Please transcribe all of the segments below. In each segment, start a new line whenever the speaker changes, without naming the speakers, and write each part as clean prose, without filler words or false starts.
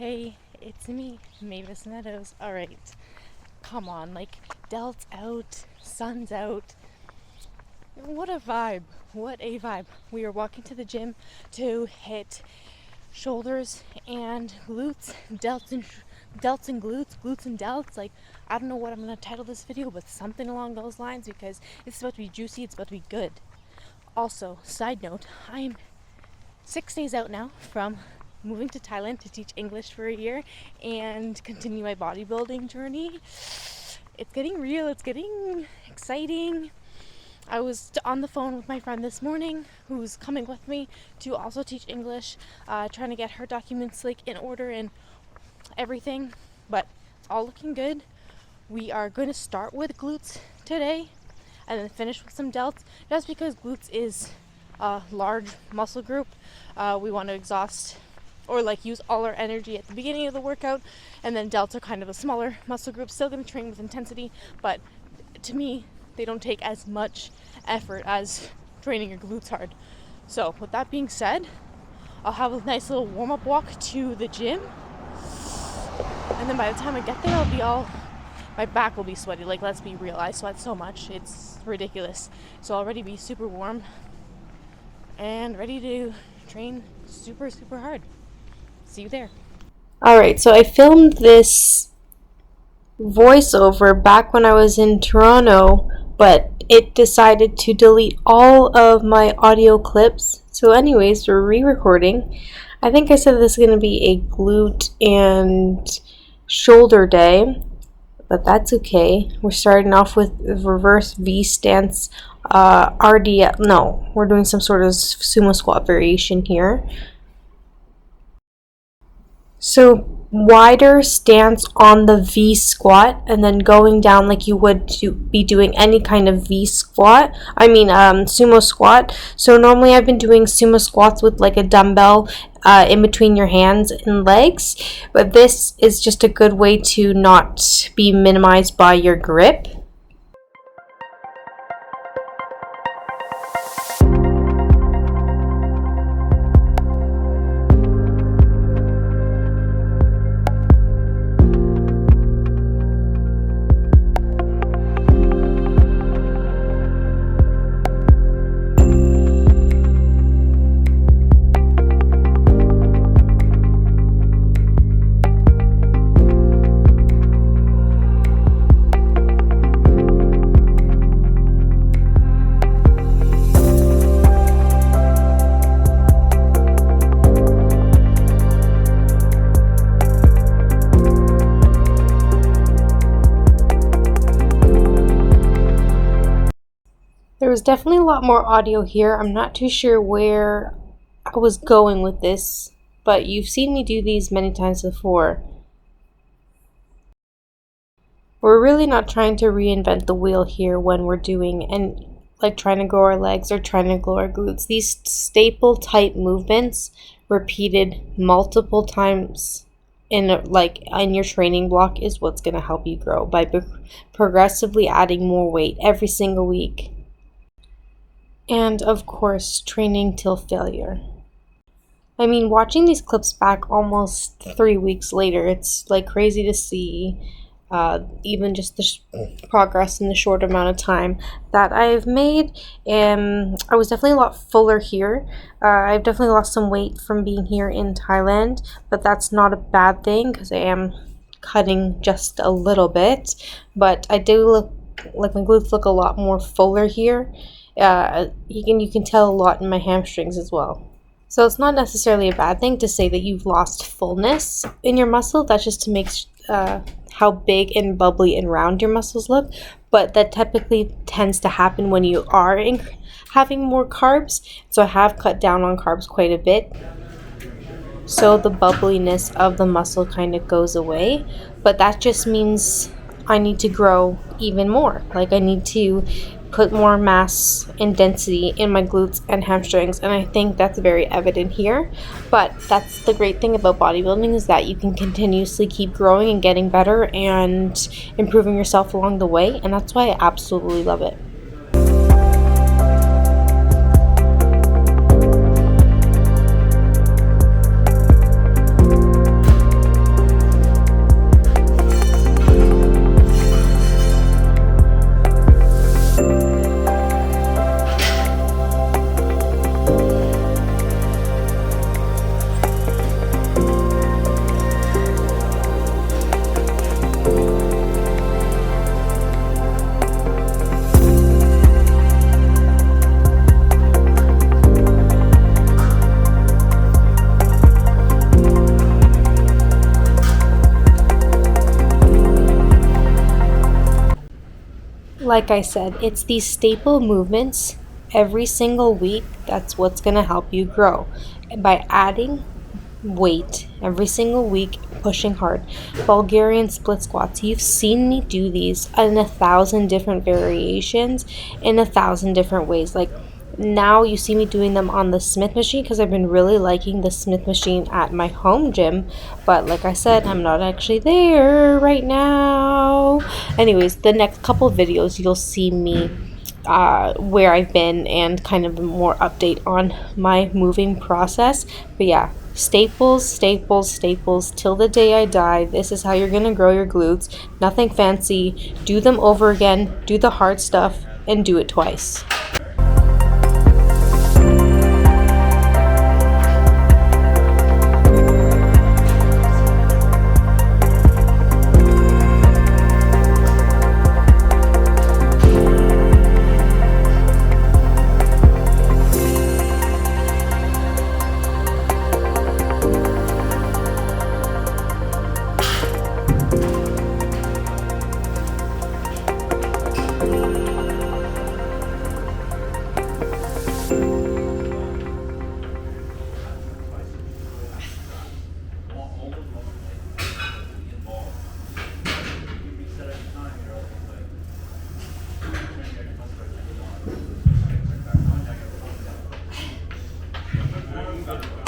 Hey, it's me, Mavis Meadows. Alright, come on, like, delt's out, sun's out. What a vibe, what a vibe. We are walking to the gym to hit shoulders and glutes, delts and glutes, glutes and delts. Like, I don't know what I'm going to title this video, but something along those lines, because it's about to be juicy, it's about to be good. Also, side note, I'm 6 days out now from moving to Thailand to teach English for a year and continue my bodybuilding journey. It's getting real, it's getting exciting. I was on the phone with my friend this morning who's coming with me to also teach English, trying to get her documents like in order and everything, but it's all looking good. We are going to start with glutes today and then finish with some delts, just because glutes is a large muscle group. We want to exhaust or like use all our energy at the beginning of the workout, and then delts are kind of a smaller muscle group, still going to train with intensity, but to me they don't take as much effort as training your glutes hard. So with that being said, I'll have a nice little warm-up walk to the gym, and then by the time I get there my back will be sweaty. Like, let's be real, I sweat so much, it's ridiculous. So I'll already be super warm and ready to train super hard. See you there. Alright, so I filmed this voiceover back when I was in Toronto, but it decided to delete all of my audio clips. So anyways, we're re-recording. I think I said this is going to be a glute and shoulder day, but that's okay. We're starting off with reverse V stance RDL. No, we're doing some sort of sumo squat variation here. So wider stance on the V squat, and then going down like you would be doing any kind of V squat. Sumo squat. So normally I've been doing sumo squats with like a dumbbell in between your hands and legs, but this is just a good way to not be minimized by your grip. There was definitely a lot more audio here. I'm not too sure where I was going with this, but you've seen me do these many times before. We're really not trying to reinvent the wheel here when we're doing and like trying to grow our legs or trying to grow our glutes. These staple type movements repeated multiple times in your training block is what's going to help you grow by progressively adding more weight every single week. And of course, training till failure. I mean, watching these clips back almost 3 weeks later, it's like crazy to see even just the progress in the short amount of time that I've made. I was definitely a lot fuller here. I've definitely lost some weight from being here in Thailand, but that's not a bad thing because I am cutting just a little bit. But I do look like my glutes look a lot more fuller here. You can tell a lot in my hamstrings as well. So it's not necessarily a bad thing to say that you've lost fullness in your muscle. That's just to make how big and bubbly and round your muscles look. But that typically tends to happen when you are having more carbs. So I have cut down on carbs quite a bit. So the bubbliness of the muscle kind of goes away. But that just means I need to grow even more. Like, I need to put more mass and density in my glutes and hamstrings, and I think that's very evident here. But that's the great thing about bodybuilding, is that you can continuously keep growing and getting better and improving yourself along the way, and that's why I absolutely love it. Like I said, it's these staple movements every single week that's what's going to help you grow. By adding weight every single week, pushing hard. Bulgarian split squats. You've seen me do these in 1,000 different variations in 1,000 different ways. Like now you see me doing them on the Smith machine because I've been really liking the Smith machine at my home gym. But like I said, I'm not actually there right now. Anyways, the next couple videos you'll see me where I've been and kind of more update on my moving process. But yeah, staples, staples, staples till the day I die. This is how you're gonna grow your glutes. Nothing fancy. Do them over again, do the hard stuff, and do it twice.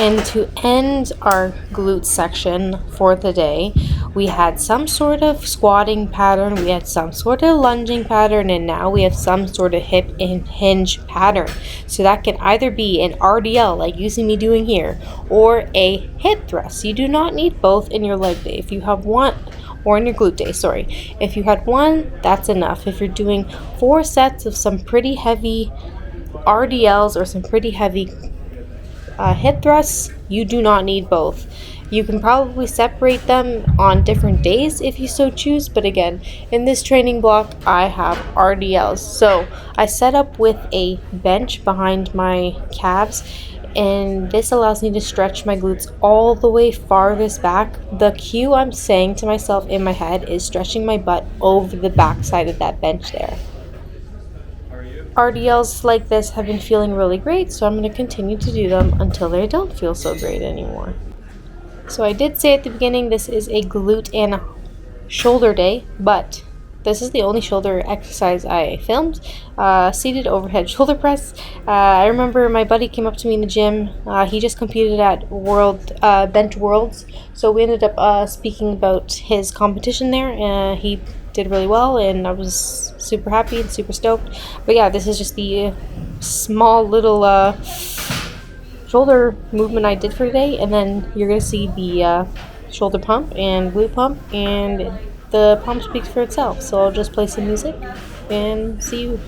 And to end our glute section for the day, we had some sort of squatting pattern, we had some sort of lunging pattern, and now we have some sort of hip and hinge pattern. So that can either be an RDL, like you see me doing here, or a hip thrust. You do not need both in your leg day. If you have one, or in your glute day, sorry. If you had one, that's enough. If you're doing 4 sets of some pretty heavy RDLs or some pretty heavy hip thrusts, you do not need both. You can probably separate them on different days if you so choose, but again, in this training block, I have RDLs. So I set up with a bench behind my calves, and this allows me to stretch my glutes all the way farthest back. The cue I'm saying to myself in my head is stretching my butt over the back side of that bench there. RDLs like this have been feeling really great, so I'm going to continue to do them until they don't feel so great anymore. So I did say at the beginning this is a glute and shoulder day, but this is the only shoulder exercise I filmed. Seated overhead shoulder press. I remember my buddy came up to me in the gym. He just competed at Bench Worlds, so we ended up speaking about his competition there. He did really well, and I was super happy and super stoked. But yeah, this is just the small little shoulder movement I did for today, and then you're gonna see the shoulder pump and glute pump, and the pump speaks for itself. So I'll just play some music and see you